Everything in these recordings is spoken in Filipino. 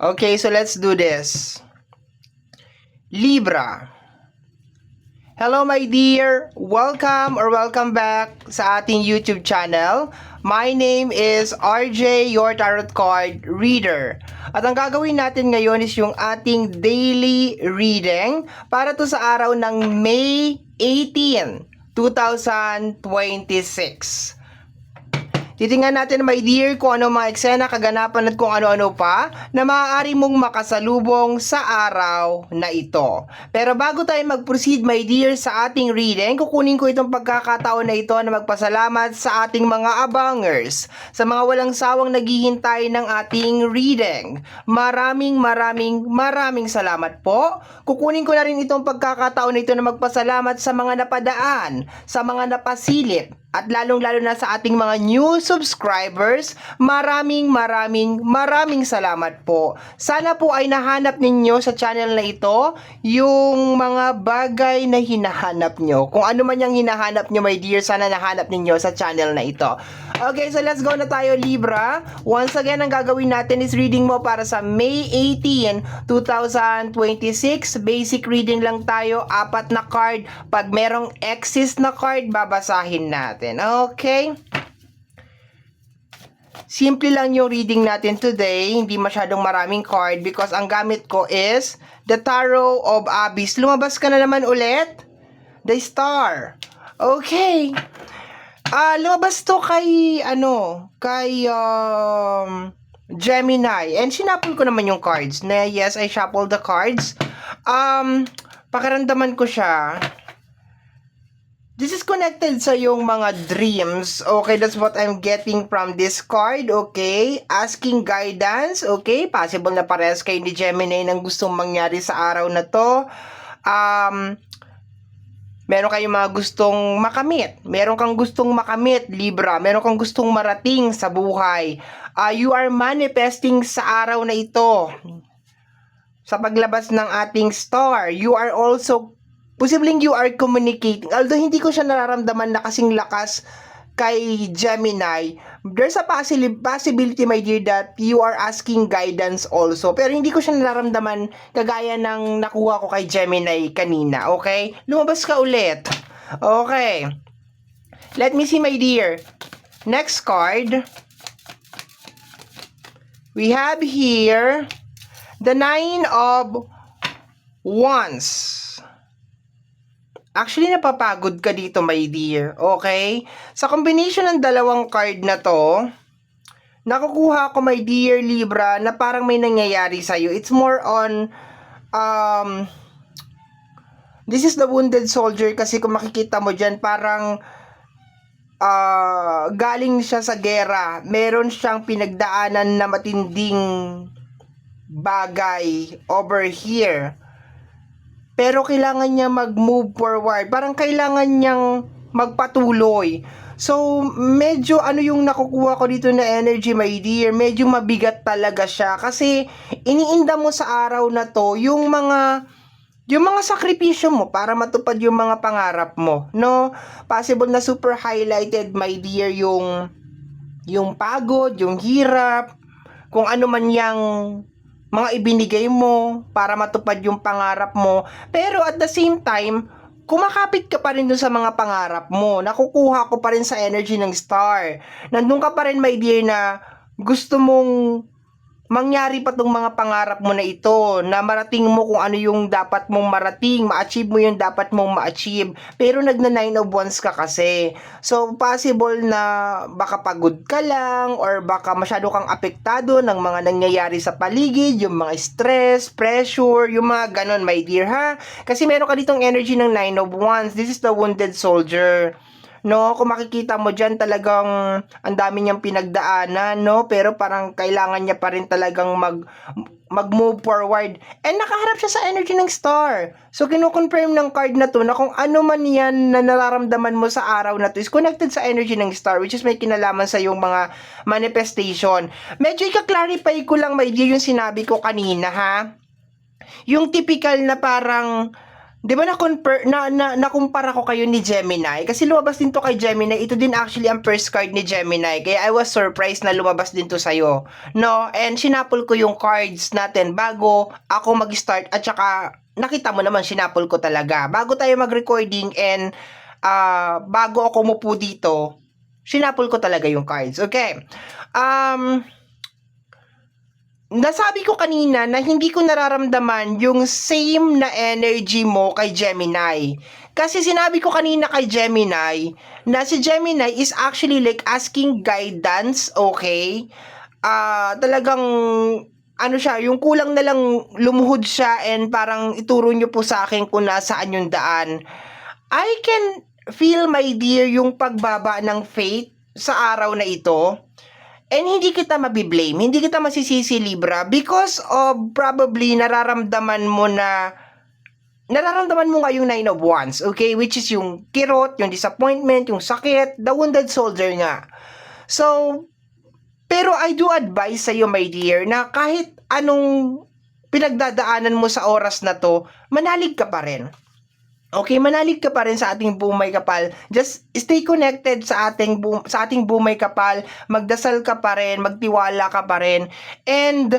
Okay, so let's do this. Libra. Hello my dear, welcome back sa ating YouTube channel. My name is RJ, your tarot card reader. At ang gagawin natin ngayon is yung ating daily reading para to sa araw ng May 18, 2026. Titingnan natin, my dear, kung ano mga eksena, kaganapan at kung ano-ano pa na maaari mong makasalubong sa araw na ito. Pero bago tayo mag-proceed, my dear, sa ating reading, kukunin ko itong pagkakataon na ito na magpasalamat sa ating mga abangers, sa mga walang sawang naghihintay ng ating reading. Maraming salamat po. Kukunin ko na rin itong pagkakataon na ito na magpasalamat sa mga napadaan, sa mga napasilip, at lalong-lalo na sa ating mga new subscribers. Maraming salamat po. Sana po ay nahanap ninyo sa channel na ito yung mga bagay na hinahanap nyo. Kung ano man yung hinahanap nyo, my dear, sana nahanap ninyo sa channel na ito. Okay, so let's go na tayo, Libra. Once again, ang gagawin natin is reading mo para sa May 18, 2026. Basic reading lang tayo, 4 na card. Pag merong excess na card, babasahin natin. Okay? Simple lang yung reading natin today. Hindi masyadong maraming card because ang gamit ko is the Tarot of Abyss. Lumabas ka na naman ulit. The Star. Okay. Lumabas to kay Gemini. And sinapol ko naman yung cards. Yes, I shuffled the cards. Pakiramdaman ko siya. This is connected sa yung mga dreams. Okay, that's what I'm getting from this card. Okay, asking guidance. Okay, possible na parehas kayo ni Gemini ng gustong mangyari sa araw na to. Meron kayong mga gustong makamit. Meron kang gustong makamit, Libra. Meron kang gustong marating sa buhay. You are manifesting sa araw na ito. Sa paglabas ng ating star, you are also posibleng you are communicating. Although hindi ko siya nararamdaman na kasing lakas kay Gemini, there's a possibility, my dear, that you are asking guidance also. Pero hindi ko siya nararamdaman kagaya ng nakuha ko kay Gemini kanina. Okay? Lumabas ka ulit. Okay. Let me see, my dear. Next card. We have here the 9 of Wands. Actually, napapagod ka dito, my dear. Okay? Sa combination ng dalawang card na to, nakukuha ko, my dear Libra, na parang may nangyayari sa'yo. It's more on, this is the wounded soldier kasi kung makikita mo dyan, parang, galing siya sa gera. Meron siyang pinagdaanan na matinding bagay over here. Pero kailangan niya mag-move forward. Parang kailangan niyang magpatuloy. So, medyo yung nakukuha ko dito na energy, my dear, medyo mabigat talaga siya. Kasi, iniinda mo sa araw na to, yung mga sakripisyo mo para matupad yung mga pangarap mo. No? Possible na super highlighted, my dear, yung pagod, yung hirap, kung ano man yung mga ibinigay mo para matupad yung pangarap mo. Pero at the same time, kumakapit ka pa rin dun sa mga pangarap mo. Nakukuha ko pa rin sa energy ng star. Nandun ka pa rin, my dear, na gusto mong mangyari pa tong mga pangarap mo na ito, na marating mo kung ano yung dapat mong marating, ma-achieve mo yung dapat mong ma-achieve, pero nagna 9 of Wands ka kasi. So, possible na baka pagod ka lang, or baka masyado kang apektado ng mga nangyayari sa paligid, yung mga stress, pressure, yung mga ganon, my dear, ha? Kasi meron ka ditong energy ng 9 of Wands. This is the wounded soldier. No, kung makikita mo dyan, talagang ang dami niyang pinagdaanan, no? Pero parang kailangan niya pa rin talagang mag-move forward. And nakaharap siya sa energy ng star. So, kinukonfirm ng card na to na kung ano man yan na nararamdaman mo sa araw na to is connected sa energy ng star, which is may kinalaman sa yung mga manifestation. Medyo ika-clarify ko lang, my dear, yung sinabi ko kanina, ha? Yung typical na parang 'Di ba nakumpara ko kayo ni Gemini? Kasi lumabas din to kay Gemini. Ito din actually ang first card ni Gemini. Kaya I was surprised na lumabas din to sa'yo. No? And sinapol ko yung cards natin bago ako mag-start. At saka, nakita mo naman, sinapol ko talaga. Bago tayo mag-recording and bago ako umupo dito, sinapol ko talaga yung cards. Okay. Nasabi ko kanina na hindi ko nararamdaman yung same na energy mo kay Gemini. Kasi sinabi ko kanina kay Gemini na si Gemini is actually like asking guidance, okay? Talagang ano siya, yung kulang na lang lumuhod siya and parang ituro niyo po sa akin kung nasaan yung daan. I can feel, my dear, yung pagbaba ng faith sa araw na ito. And hindi kita mabiblame, hindi kita masisisi, Libra, because of probably nararamdaman mo nga yung Nine of Wands, okay? Which is yung kirot, yung disappointment, yung sakit, the wounded soldier nga. So, pero I do advise sa'yo, my dear, na kahit anong pinagdadaanan mo sa oras na to, manalig ka pa rin. Okay, manalig ka pa rin sa ating Bumay Kapal. Just stay connected sa ating Bumay Kapal. Magdasal ka pa rin, magtiwala ka pa rin. And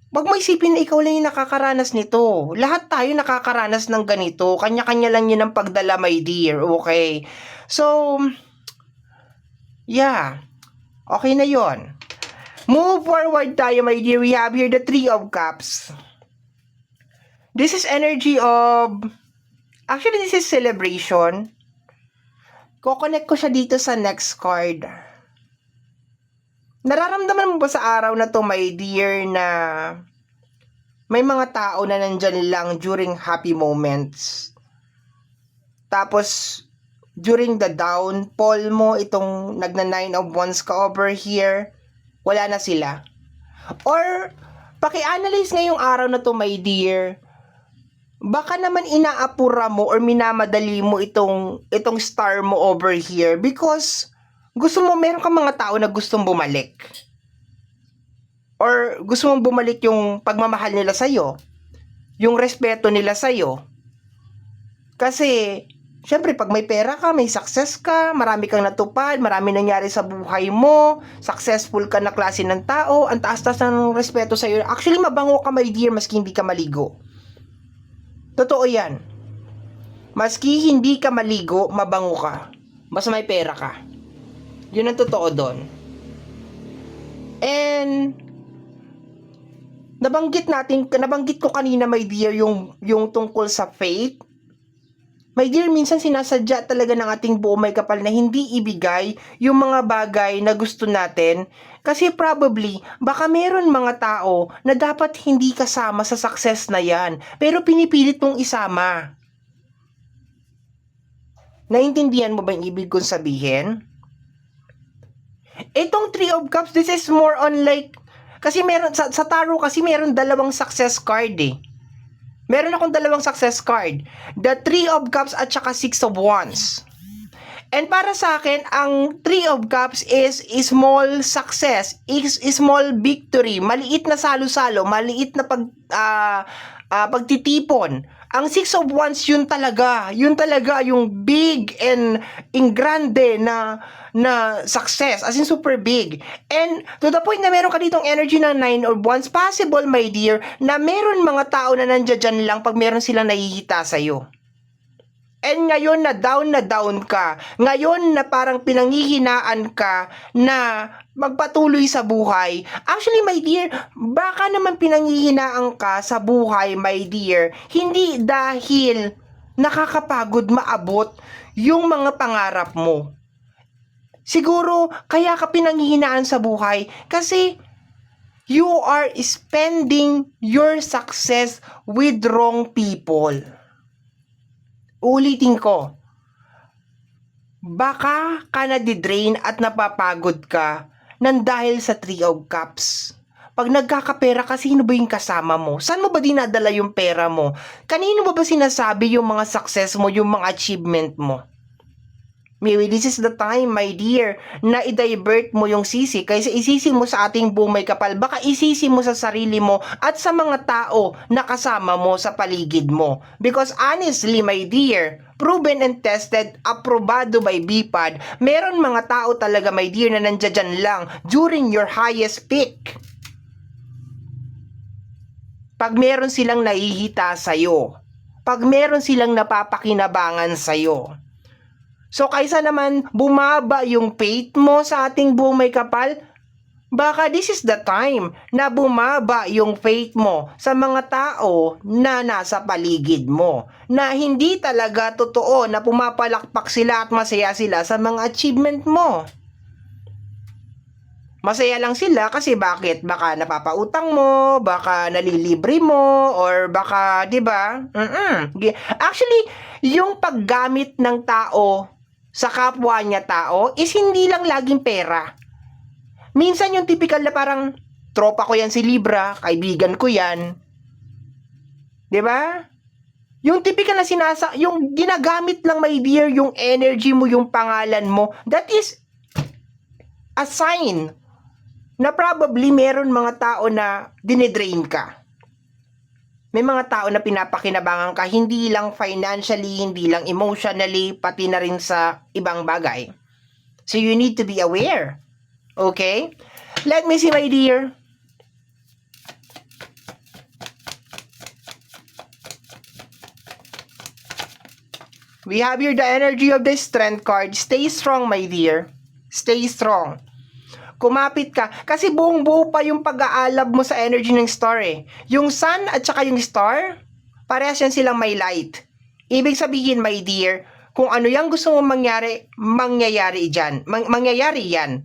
wag mo isipin na ikaw lang yung nakakaranas nito. Lahat tayo nakakaranas ng ganito. Kanya-kanya lang yun ang pagdala, my dear. Okay. So, yeah. Okay na yon. Move forward tayo, my dear. We have here the Three of Cups. This is energy of... Actually, this is celebration. Ko-connect ko siya dito sa next card. Nararamdaman mo ba sa araw na to, my dear, na may mga tao na nandyan lang during happy moments? Tapos, during the downfall mo, itong nagna-Nine of Wands ka over here, wala na sila. Or, paki-analyze ngayong araw na to, my dear, baka naman inaapura mo or minamadali mo itong star mo over here because gusto mo, meron kang mga tao na gustong bumalik. Or gusto mong bumalik yung pagmamahal nila sa'yo. Yung respeto nila sa'yo. Kasi, syempre, pag may pera ka, may success ka, marami kang natupad, marami nangyari sa buhay mo, successful ka na klase ng tao, ang taas-taas ng respeto sa'yo. Actually, mabango ka, my dear, maski hindi ka maligo. Totoo yan. Maski hindi ka maligo, mabango ka. Mas may pera ka. Yun ang totoo doon. And nabanggit ko kanina, my dear, yung tungkol sa faith. My dear, minsan sinasadya talaga ng ating Bumay Kapal na hindi ibigay yung mga bagay na gusto natin. Kasi probably, baka meron mga tao na dapat hindi kasama sa success na yan. Pero pinipilit mong isama. Naintindihan mo ba yung ibig kong sabihin? Itong Three of Cups, this is more on like, kasi meron, sa tarot kasi meron dalawang success card eh. Meron akong dalawang success card. The Three of Cups at saka Six of Wands. And para sa akin, ang Three of Cups is small success, is small victory, maliit na salo-salo, maliit na pagtitipon. Ang Six of Wands, yun talaga yung big and grande na success, as in super big. And to the point na meron ka ditong energy ng Nine of Wands, possible, my dear, na meron mga tao na nandiyan lang pag meron silang nahihita sa'yo. And ngayon na down ka, ngayon na parang pinanghihinaan ka na magpatuloy sa buhay. Actually, my dear, baka naman pinanghihinaan ka sa buhay, my dear, hindi dahil nakakapagod maabot yung mga pangarap mo. Siguro, kaya ka pinanghihinaan sa buhay kasi you are spending your success with wrong people. Ulitin ko, baka ka nadidrain at napapagod ka nang dahil sa Three of Cups. Pag nagkakapera ka, sino ba yung kasama mo? Saan mo ba dinadala yung pera mo? Kanino ba sinasabi yung mga success mo, yung mga achievement mo? Maybe this is the time, my dear, na i-divert mo yung sisi. Kaysa isisi mo sa ating buong may kapal, baka isisi mo sa sarili mo at sa mga tao na kasama mo sa paligid mo. Because honestly, my dear, proven and tested, aprobado by BIPAD, meron mga tao talaga, my dear, na nandiyan lang during your highest peak. Pag meron silang nahihita sa'yo, pag meron silang napapakinabangan sa'yo. So, kaysa naman bumaba yung faith mo sa ating buong may kapal, baka this is the time na bumaba yung faith mo sa mga tao na nasa paligid mo, na hindi talaga totoo na pumapalakpak sila at masaya sila sa mga achievement mo. Masaya lang sila kasi bakit? Baka napapautang mo, baka nalilibre mo, or baka, di ba? Actually, yung paggamit ng tao sa kapwa niya tao is hindi lang laging pera. Minsan yung typical na parang tropa ko yan si Libra, kaibigan ko yan. 'Di ba? Yung typical na yung ginagamit lang, my dear, yung energy mo, yung pangalan mo, that is a sign na probably meron mga tao na dinedrain ka. May mga tao na pinapakinabangan ka, hindi lang financially, hindi lang emotionally, pati na rin sa ibang bagay. So you need to be aware. Okay? Let me see, my dear. We have here the energy of the Strength card. Stay strong, my dear. Stay strong. Kumapit ka. Kasi buong-buo pa yung pag-aalab mo sa energy ng star eh. Yung sun at saka yung star, parehas yan silang may light. Ibig sabihin, my dear, kung ano yung gusto mo mangyari, mangyayari dyan. Mangyayari yan.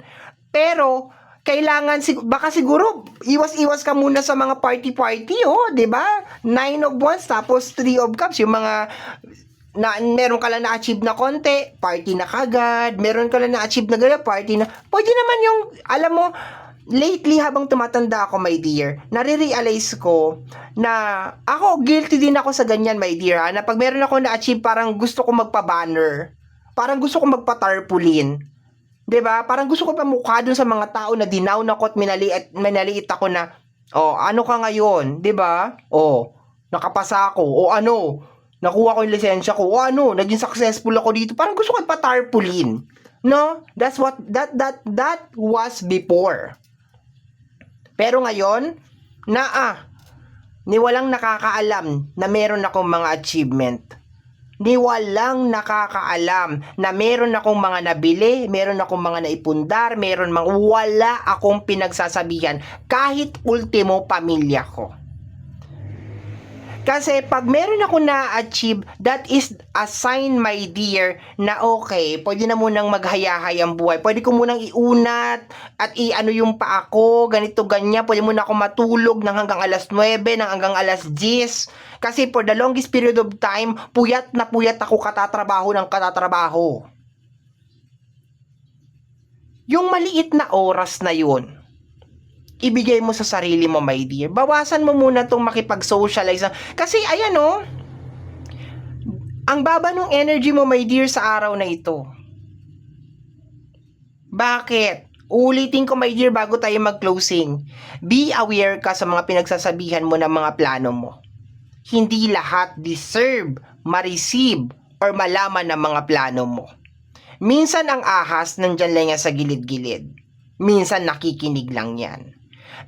Pero, kailangan, baka siguro, iwas-iwas ka muna sa mga party-party, oh, di ba? 9 of Wands, tapos 3 of Cups, yung mga meron ka lang na-achieve na konti, party na kagad, meron ka lang na-achieve na gano'n, party na, pwede naman yung, alam mo, lately habang tumatanda ako, my dear, nare-realize ko na ako, guilty din ako sa ganyan, my dear, na pag meron ako na-achieve, parang gusto ko magpa-banner, parang gusto ko magpa-tarpaulin, 'di ba? Parang gusto ko pa mukha dun sa mga tao na dinaw na ko at minaliit ako na, oh, ano ka ngayon, 'di ba? Oh, nakapasa ako, o ano, nakuha ko yung lisensya ko, o ano, naging successful ako dito. Parang gusto ko ipatarpaulin. No? That's what, that was before. Pero ngayon, ni walang nakakaalam na meron akong mga achievement. Ni walang nakakaalam na meron akong mga nabili, meron akong mga naipundar, wala akong pinagsasabihan, kahit ultimo pamilya ko. Kasi pag meron ako na-achieve, that is a sign, my dear, na okay, pwede na munang maghayahay ang buhay. Pwede ko munang iunat at i-ano yung paa ko, ganito, ganyan. Pwede muna ako matulog ng hanggang alas 9, ng hanggang alas 10. Kasi for the longest period of time, puyat na puyat ako katatrabaho ng katatrabaho. Yung maliit na oras na yun, ibigay mo sa sarili mo, my dear. Bawasan mo muna itong makipag-socialize. Kasi, ayan o, ang baba ng energy mo, my dear, sa araw na ito. Bakit? Ulitin ko, my dear, bago tayo mag-closing. Be aware ka sa mga pinagsasabihan mo ng mga plano mo. Hindi lahat deserve, ma-receive, or malaman ng mga plano mo. Minsan ang ahas nandyan lang yan sa gilid-gilid. Minsan nakikinig lang yan.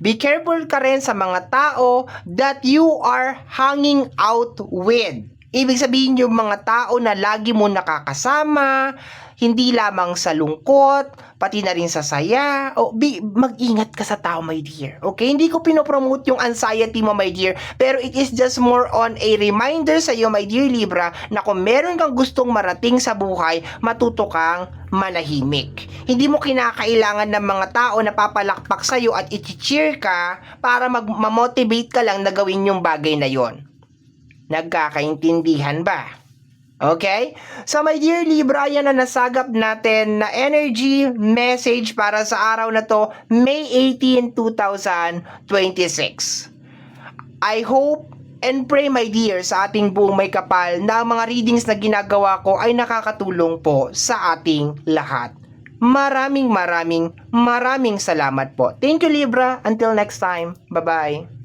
Be careful ka rin sa mga tao that you are hanging out with. Ibig sabihin yung mga tao na lagi mo nakakasama, hindi lamang sa lungkot, pati na rin sa saya. Mag-ingat ka sa tao, my dear. Okay? Hindi ko pinopromote yung anxiety mo, my dear. Pero it is just more on a reminder sa iyo, my dear Libra, na kung meron kang gustong marating sa buhay, matuto kang manahimik. Hindi mo kinakailangan ng mga tao na papalakpak sa iyo at i-cheer ka para ma-motivate ka lang na gawin yung bagay na yon. Nagkakaintindihan ba? Okay? So my dear Libra, yan na nasagap natin na energy message para sa araw na to, May 18, 2026. I hope And pray my dear sa ating buong may kapal na ang mga readings na ginagawa ko ay nakakatulong po sa ating lahat. Maraming salamat po. Thank you Libra. Until next time. Bye-bye.